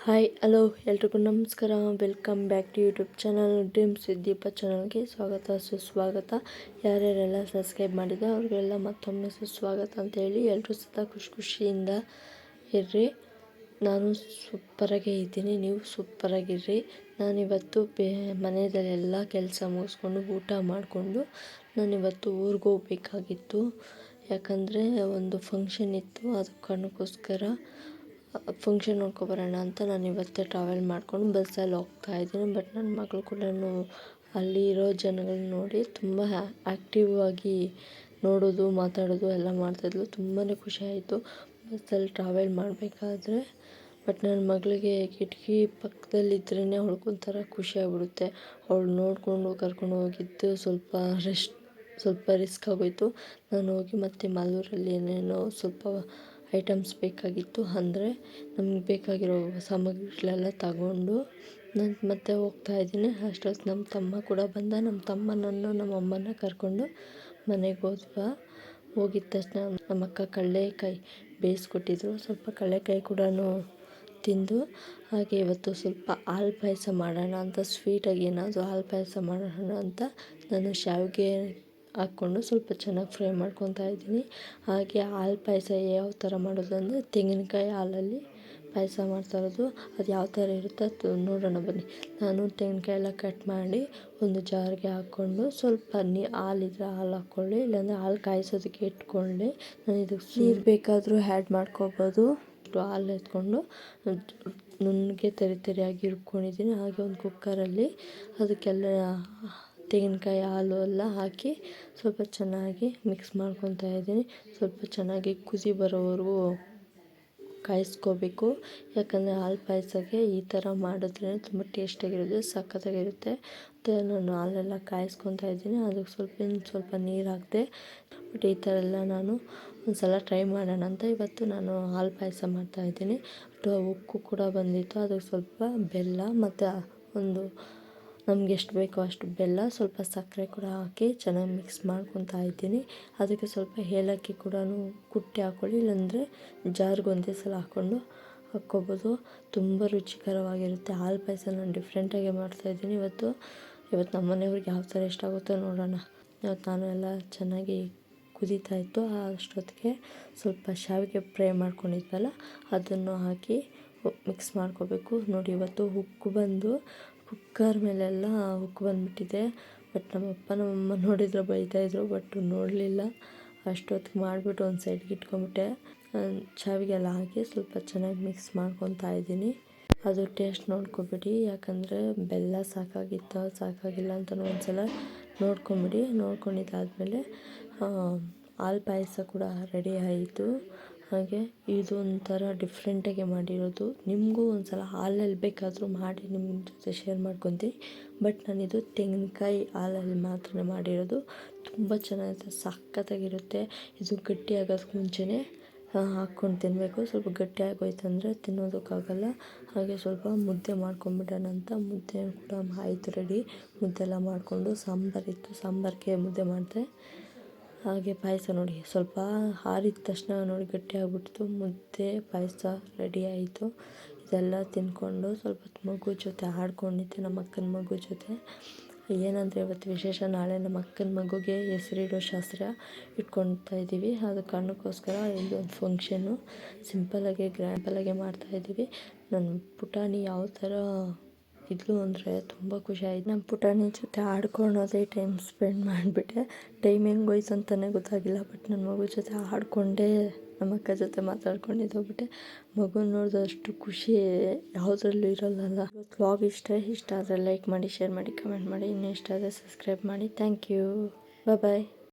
Hi hello ಎಲ್ರಿಗೂ ನಮಸ್ಕಾರ. Welcome back to YouTube channel dreams with Deepa ಚಾನಲ್ಗೆ ಸ್ವಾಗತ ಸುಸ್ವಾಗತ. ಯಾರ್ಯಾರೆಲ್ಲ ಸಬ್ಸ್ಕ್ರೈಬ್ ಮಾಡಿದೆ ಅವ್ರಿಗೆಲ್ಲ ಮತ್ತೊಮ್ಮೆ ಸುಸ್ವಾಗತ ಅಂತೇಳಿ ಎಲ್ಲರೂ ಸಹ ಖುಷಿಯಿಂದ ಇರ್ರಿ. ನಾನು ಸೂಪರಾಗೇ ಇದ್ದೀನಿ, ನೀವು ಸೂಪರಾಗಿರ್ರಿ. ನಾನಿವತ್ತು ಮನೆಯಲ್ಲೆಲ್ಲ ಕೆಲಸ ಮುಗಿಸ್ಕೊಂಡು ಊಟ ಮಾಡಿಕೊಂಡು ನಾನಿವತ್ತು ಊರಿಗೆ ಹೋಗ್ಬೇಕಾಗಿತ್ತು. ಯಾಕಂದರೆ ಒಂದು ಫಂಕ್ಷನ್ ಇತ್ತು, ಅದು ಕಾರಣಕ್ಕೋಸ್ಕರ ಫಂಕ್ಷನ್ ನೋಡ್ಕೊಬರೋಣ ಅಂತ ನಾನು ಇವತ್ತೇ ಟ್ರಾವೆಲ್ ಮಾಡ್ಕೊಂಡು ಬಸ್ಸಲ್ಲಿ ಹೋಗ್ತಾಯಿದ್ದೀನಿ. ಬಟ್ ನನ್ನ ಮಗಳು ಕೂಡ ಅಲ್ಲಿ ಇರೋ ಜನಗಳನ್ನ ನೋಡಿ ತುಂಬ ಆ್ಯಕ್ಟಿವ್ ಆಗಿ ನೋಡೋದು ಮಾತಾಡೋದು ಎಲ್ಲ ಮಾಡ್ತಾಯಿದ್ಲು. ತುಂಬಾ ಖುಷಿ ಆಯಿತು ಬಸ್ಸಲ್ಲಿ ಟ್ರಾವೆಲ್ ಮಾಡಬೇಕಾದ್ರೆ. ಬಟ್ ನನ್ನ ಮಗಳಿಗೆ ಕಿಟಕಿ ಪಕ್ಕದಲ್ಲಿದ್ರೇ ಅವಳಿಗೊಂಥರ ಖುಷಿ ಆಗ್ಬಿಡುತ್ತೆ. ಅವಳು ನೋಡಿಕೊಂಡು ಕರ್ಕೊಂಡು ಹೋಗಿದ್ದು ಸ್ವಲ್ಪ ರಿಸ್ಕ್ ಆಗೋಯಿತು. ನಾನು ಹೋಗಿ ಮತ್ತು ಮಾಲೂರಲ್ಲಿ ಏನೇನೋ ಸ್ವಲ್ಪ ಐಟಮ್ಸ್ ಬೇಕಾಗಿತ್ತು, ಅಂದರೆ ನಮ್ಗೆ ಬೇಕಾಗಿರೋ ಸಾಮಗ್ರಿಗಳೆಲ್ಲ ತಗೊಂಡು ನಾನು ಮತ್ತೆ ಹೋಗ್ತಾಯಿದ್ದೀನಿ. ಅಷ್ಟೊತ್ತು ನಮ್ಮ ತಮ್ಮ ಕೂಡ ಬಂದ. ನಮ್ಮ ತಮ್ಮ ನಮ್ಮ ಅಮ್ಮನ ಕರ್ಕೊಂಡು ಮನೆಗೆ ಹೋಗಿದ ತಕ್ಷಣ ನಮ್ಮ ಅಕ್ಕ ಕಡಲೆಕಾಯಿ ಬೇಯಿಸ್ಕೊಟ್ಟಿದ್ರು. ಸ್ವಲ್ಪ ಕಡಲೆಕಾಯಿ ಕೂಡ ತಿಂದು, ಹಾಗೆ ಇವತ್ತು ಸ್ವಲ್ಪ ಹಾಲು ಪಾಯಸ ಮಾಡೋಣ ಅಂತ, ಸ್ವೀಟಾಗಿ ಏನಾದರೂ ಹಾಲು ಪಾಯಸ ಮಾಡೋಣ ಅಂತ ನಾನು ಶಾವಿಗೆ ಹಾಕ್ಕೊಂಡು ಸ್ವಲ್ಪ ಚೆನ್ನಾಗಿ ಫ್ರೈ ಮಾಡ್ಕೊತಾ ಇದ್ದೀನಿ. ಹಾಗೆ ಹಾಲು ಪಾಯಸ ಯಾವ ಥರ ಮಾಡೋದು ಅಂದರೆ ತೆಂಗಿನಕಾಯಿ ಹಾಲಲ್ಲಿ ಪಾಯಸ ಮಾಡ್ತಾಯಿರೋದು. ಅದು ಯಾವ ಥರ ಇರುತ್ತೆ ಅದು ನೋಡೋಣ ಬನ್ನಿ. ನಾನು ತೆಂಗಿನಕಾಯಿ ಎಲ್ಲ ಕಟ್ ಮಾಡಿ ಒಂದು ಜಾರ್ಗೆ ಹಾಕ್ಕೊಂಡು ಸ್ವಲ್ಪ ಹಾಲಿದ್ರೆ ಹಾಲು ಹಾಕ್ಕೊಳ್ಳಿ, ಇಲ್ಲಾಂದರೆ ಹಾಲು ಕಾಯಿಸೋದಕ್ಕೆ ಇಟ್ಕೊಳ್ಳಿ. ನಾನು ಇದಕ್ಕೆ ನೀರು ಬೇಕಾದರೂ ಆ್ಯಡ್ ಮಾಡ್ಕೋಬೋದು. ಹಾಲು ಎತ್ಕೊಂಡು ನುಣ್ಣಗೆ ತರಿಯಾಗಿ ಇಟ್ಕೊಂಡಿದ್ದೀನಿ. ಹಾಗೆ ಒಂದು ಕುಕ್ಕರಲ್ಲಿ ಅದಕ್ಕೆಲ್ಲ ತೆಂಗಿನಕಾಯಿ ಹಾಲು ಎಲ್ಲ ಹಾಕಿ ಸ್ವಲ್ಪ ಚೆನ್ನಾಗಿ ಮಿಕ್ಸ್ ಮಾಡ್ಕೊತಾ ಇದ್ದೀನಿ. ಸ್ವಲ್ಪ ಚೆನ್ನಾಗಿ ಕುದಿ ಬರೋವರೆಗೂ ಕಾಯಿಸ್ಕೋಬೇಕು. ಯಾಕಂದರೆ ಹಾಲು ಪಾಯಸಕ್ಕೆ ಈ ಥರ ಮಾಡಿದ್ರೆ ತುಂಬ ಟೇಸ್ಟಾಗಿರುತ್ತೆ, ಸಖತ್ತಾಗಿರುತ್ತೆ. ಮತ್ತು ನಾನು ಹಾಲೆಲ್ಲ ಕಾಯಿಸ್ಕೊತಾ ಇದ್ದೀನಿ. ಅದಕ್ಕೆ ಸ್ವಲ್ಪ ನೀರು ಹಾಕಿದೆ. ಬಟ್ ಈ ಥರ ಎಲ್ಲ ನಾನು ಒಂದು ಸಲ ಟ್ರೈ ಮಾಡೋಣ ಅಂತ ಇವತ್ತು ನಾನು ಹಾಲು ಪಾಯಸ ಮಾಡ್ತಾಯಿದ್ದೀನಿ. ಉಕ್ಕು ಕೂಡ ಬಂದಿತ್ತು. ಅದಕ್ಕೆ ಸ್ವಲ್ಪ ಬೆಲ್ಲ ಮತ್ತು ಒಂದು ನಮ್ಗೆ ಎಷ್ಟು ಬೇಕೋ ಅಷ್ಟು ಬೆಲ್ಲ, ಸ್ವಲ್ಪ ಸಕ್ಕರೆ ಕೂಡ ಹಾಕಿ ಚೆನ್ನಾಗಿ ಮಿಕ್ಸ್ ಮಾಡ್ಕೊತಾ ಇದ್ದೀನಿ. ಅದಕ್ಕೆ ಸ್ವಲ್ಪ ಏಲಕ್ಕಿ ಕೂಡ ಕುಟ್ಟಿ ಹಾಕ್ಕೊಳ್ಳಿ, ಇಲ್ಲಾಂದರೆ ಜಾರ್ಗೆ ಒಂದೇ ಸಲ ಹಾಕ್ಕೋಬೋದು. ತುಂಬ ರುಚಿಕರವಾಗಿರುತ್ತೆ. ಹಾಲು ಪಾಯಸ ನಾನು ಡಿಫ್ರೆಂಟಾಗಿ ಮಾಡ್ತಾಯಿದ್ದೀನಿ ಇವತ್ತು ನಮ್ಮ ಮನೆಯವ್ರಿಗೆ ಯಾವ ಥರ ಇಷ್ಟ ಆಗುತ್ತೋ ನೋಡೋಣ. ಇವತ್ತು ನಾನು ಎಲ್ಲ ಚೆನ್ನಾಗಿ ಕುದೀತಾ ಇತ್ತು. ಅಷ್ಟೊತ್ತಿಗೆ ಸ್ವಲ್ಪ ಶಾವಿಗೆ ಫ್ರೈ ಮಾಡ್ಕೊಂಡಿದ್ವಲ್ಲ ಅದನ್ನು ಹಾಕಿ ಮಿಕ್ಸ್ ಮಾಡ್ಕೋಬೇಕು. ನೋಡಿ, ಇವತ್ತು ಉಕ್ಕು ಬಂದು ಕುಕ್ಕರ್ ಮೇಲೆಲ್ಲ ಉಕ್ಕು ಬಂದುಬಿಟ್ಟಿದೆ. ಬಟ್ ನಮ್ಮಪ್ಪ ನಮ್ಮಮ್ಮ ನೋಡಿದ್ರೆ ಬೈತಾಯಿದ್ರು, ಬಟ್ ನೋಡಲಿಲ್ಲ. ಅಷ್ಟೊತ್ತಿಗೆ ಮಾಡಿಬಿಟ್ಟು ಒಂದು ಸೈಡ್ಗೆ ಇಟ್ಕೊಂಬಿಟ್ಟೆ. ಶಾವಿಗೆ ಎಲ್ಲ ಹಾಕಿ ಸ್ವಲ್ಪ ಚೆನ್ನಾಗಿ ಮಿಕ್ಸ್ ಮಾಡ್ಕೊತಾ ಇದ್ದೀನಿ. ಅದು ಟೇಸ್ಟ್ ನೋಡ್ಕೊಬಿಡಿ, ಯಾಕಂದರೆ ಬೆಲ್ಲ ಸಾಕಾಗಿಲ್ಲ ಅಂತ ಒಂದು ನೋಡ್ಕೊಂಬಿಡಿ. ನೋಡ್ಕೊಂಡಿದ್ದಾದಮೇಲೆ ಹಾಲು ಪಾಯಸ ಕೂಡ ರೆಡಿ ಆಯಿತು. ಹಾಗೆ ಇದು ಒಂಥರ ಡಿಫ್ರೆಂಟಾಗಿ ಮಾಡಿರೋದು. ನಿಮಗೂ ಒಂದು ಸಲ ಹಾಲಲ್ಲಿ ಬೇಕಾದರೂ ಮಾಡಿ ನಿಮ್ಮ ಜೊತೆ ಶೇರ್ ಮಾಡ್ಕೊತೀನಿ. ಬಟ್ ನಾನಿದು ತೆಂಗಿನಕಾಯಿ ಹಾಲಲ್ಲಿ ಮಾತ್ರ ಮಾಡಿರೋದು. ತುಂಬ ಚೆನ್ನಾಗಿರುತ್ತೆ, ಸಖತ್ತಾಗಿರುತ್ತೆ. ಇದು ಗಟ್ಟಿ ಆಗೋದಕ್ಕೆ ಮುಂಚೆನೇ ಹಾಕ್ಕೊಂಡು ತಿನ್ನಬೇಕು. ಸ್ವಲ್ಪ ಗಟ್ಟಿ ಆಗೋಯ್ತಂದರೆ ತಿನ್ನೋದಕ್ಕಾಗಲ್ಲ. ಹಾಗೆ ಸ್ವಲ್ಪ ಮುದ್ದೆ ಮಾಡ್ಕೊಂಬಿಡೋಣ ಅಂತ ಮುದ್ದೆ ಕೂಡ ಆಯಿತು ರೆಡಿ. ಮುದ್ದೆಲ್ಲ ಮಾಡಿಕೊಂಡು ಸಾಂಬಾರಿತ್ತು, ಸಾಂಬಾರಿಗೆ ಮುದ್ದೆ ಮಾಡಿದೆ. ಹಾಗೆ ಪಾಯಸ ನೋಡಿ, ಸ್ವಲ್ಪ ಆರಿದ ತಕ್ಷಣ ನೋಡಿ ಗಟ್ಟಿ ಆಗಿಬಿಡ್ತು. ಮುದ್ದೆ ಪಾಯಸ ರೆಡಿ ಆಯಿತು. ಇದೆಲ್ಲ ತಿಂದ್ಕೊಂಡು ಸ್ವಲ್ಪ ಹೊತ್ತು ಮಗು ಜೊತೆ ಆಡ್ಕೊಂಡಿದ್ದೆ, ನಮ್ಮ ಅಕ್ಕನ ಮಗು ಜೊತೆ. ಏನಂದರೆ ಇವತ್ತು ವಿಶೇಷ, ನಾಳೆ ನಮ್ಮ ಅಕ್ಕನ ಮಗುಗೆ ಹೆಸರಿಡೋ ಶಾಸ್ತ್ರ ಇಟ್ಕೊಳ್ತಾ ಇದ್ದೀವಿ. ಅದು ಕಾರಣಕ್ಕೋಸ್ಕರ ಇಲ್ಲೊಂದು ಫಂಕ್ಷನ್ನು ಗ್ರ್ಯಾಂಡಾಗೆ ಮಾಡ್ತಾಯಿದ್ದೀವಿ. ನನ್ನ ಪುಟಾಣಿ ಯಾವ ಥರ ಇದ್ಲು ಅಂದರೆ ತುಂಬ ಖುಷಿ ಆಯಿತು. ನಮ್ಮ ಪುಟಾಣಿ ಜೊತೆ ಆಡ್ಕೊಳೋದೇ ಟೈಮ್ ಸ್ಪೆಂಡ್ ಮಾಡಿಬಿಟ್ಟೆ. ಟೈಮ್ ಹೆಂಗೆ ಹೋಯ್ತು ಅಂತಲೇ ಗೊತ್ತಾಗಿಲ್ಲ. ಬಟ್ ನನ್ನ ಮಗು ಜೊತೆ ಆಡ್ಕೊಂಡೇ ನಮ್ಮ ಅಕ್ಕ ಜೊತೆ ಮಾತಾಡ್ಕೊಂಡಿದ್ದೋಗ್ಬಿಟ್ಟೆ. ಮಗು ನೋಡಿದಷ್ಟು ಖುಷಿ ಯಾವುದ್ರಲ್ಲೂ ಇರೋಲ್ಲ. ವ್ಲಾಗ್ ಇಷ್ಟ ಆದರೆ ಲೈಕ್ ಮಾಡಿ, ಶೇರ್ ಮಾಡಿ, ಕಮೆಂಟ್ ಮಾಡಿ. ಇನ್ನೂ ಇಷ್ಟ ಆದರೆ ಸಬ್ಸ್ಕ್ರೈಬ್ ಮಾಡಿ. Thank you. ಬಾಯ್.